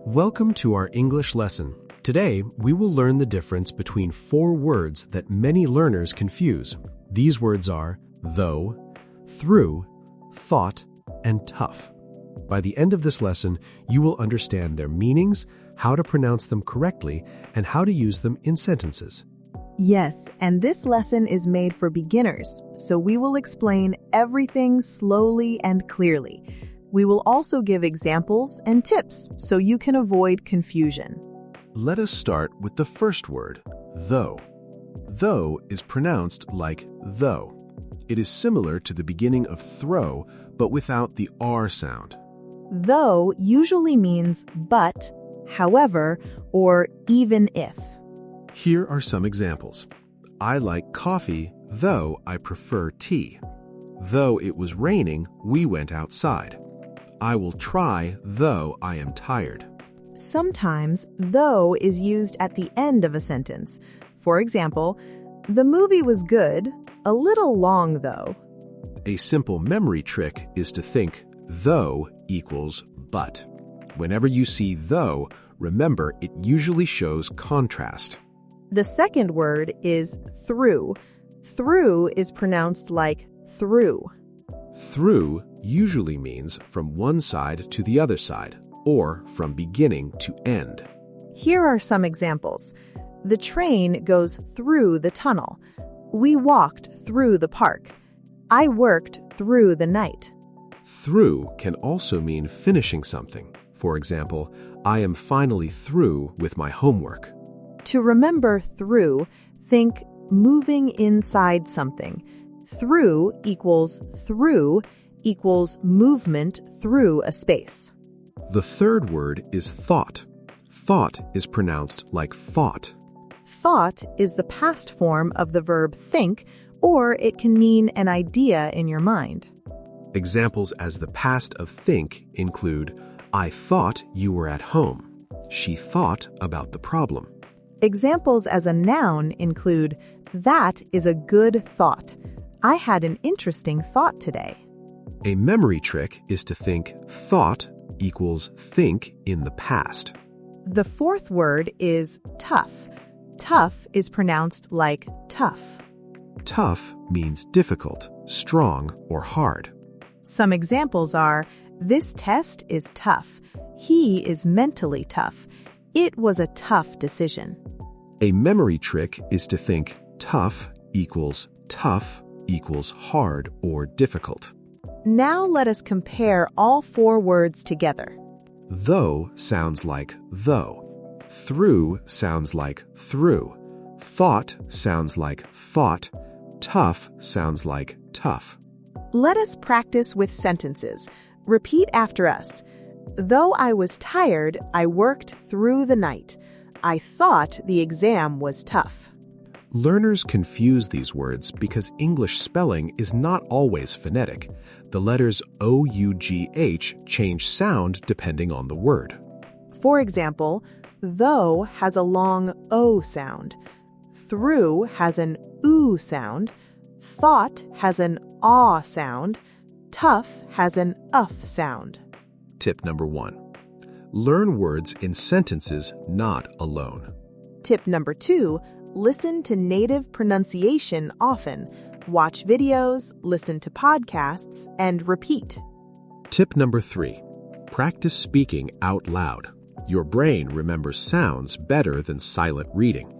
Welcome to our English lesson. Today, we will learn the difference between four words that many learners confuse. These words are though, through, thought, and tough. By the end of this lesson, you will understand their meanings, how to pronounce them correctly, and how to use them in sentences. Yes, and this lesson is made for beginners, so we will explain everything slowly and clearly. We will also give examples and tips so you can avoid confusion. Let us start with the first word, though. Though is pronounced like though. It is similar to the beginning of throw, but without the R sound. Though usually means but, however, or even if. Here are some examples. I like coffee, though I prefer tea. Though it was raining, we went outside. I will try, though I am tired. Sometimes, though is used at the end of a sentence. For example, the movie was good, a little long though. A simple memory trick is to think though equals but. Whenever you see though, remember it usually shows contrast. The second word is through. Through is pronounced like through. Through usually means from one side to the other side, or from beginning to end. Here are some examples. The train goes through the tunnel. We walked through the park. I worked through the night. Through can also mean finishing something. For example, I am finally through with my homework. To remember through, think moving inside something. Through equals movement through a space. The third word is thought. Thought is pronounced like fought. Thought is the past form of the verb think, or it can mean an idea in your mind. Examples as the past of think include, I thought you were at home. She thought about the problem. Examples as a noun include, that is a good thought. I had an interesting thought today. A memory trick is to think thought equals think in the past. The fourth word is tough. Tough is pronounced like tough. Tough means difficult, strong, or hard. Some examples are, this test is tough. He is mentally tough. It was a tough decision. A memory trick is to think tough equals hard or difficult. Now let us compare all four words together. Though sounds like though. Through sounds like through. Thought sounds like thought. Tough sounds like tough. Let us practice with sentences. Repeat after us. Though I was tired, I worked through the night. I thought the exam was tough. Learners confuse these words because English spelling is not always phonetic. The letters O-U-G-H change sound depending on the word. For example, though has a long O sound. Through has an oo sound. Thought has an aw sound. Tough has an uff sound. Tip number 1. Learn words in sentences, not alone. Tip number 2. Listen to native pronunciation often. Watch videos, listen to podcasts, and repeat. Tip number 3. Practice speaking out loud. Your brain remembers sounds better than silent reading.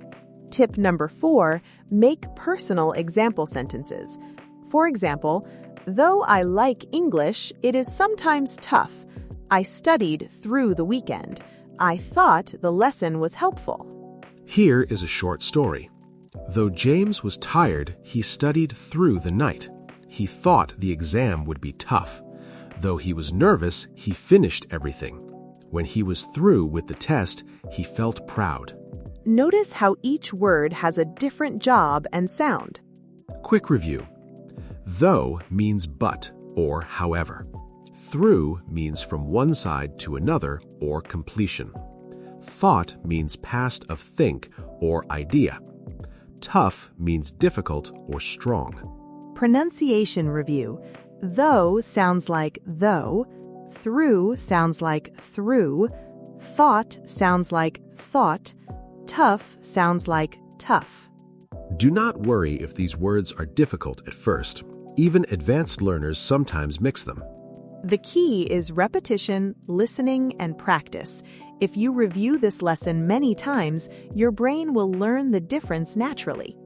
Tip number 4. Make personal example sentences. For example, though I like English, it is sometimes tough. I studied through the weekend. I thought the lesson was helpful. Here is a short story. Though James was tired, he studied through the night. He thought the exam would be tough. Though he was nervous, he finished everything. When he was through with the test, he felt proud. Notice how each word has a different job and sound. Quick review. Though means but or however. Through means from one side to another or completion. Thought means past of think or idea. Tough means difficult or strong. Pronunciation review. Though sounds like though. Through sounds like through. Thought sounds like thought. Tough sounds like tough. Do not worry if these words are difficult at first. Even advanced learners sometimes mix them. The key is repetition, listening, and practice. If you review this lesson many times, your brain will learn the difference naturally.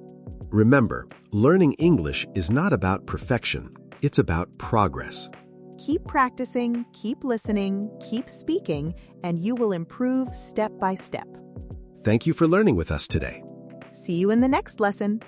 Remember, learning English is not about perfection. It's about progress. Keep practicing, keep listening, keep speaking, and you will improve step by step. Thank you for learning with us today. See you in the next lesson.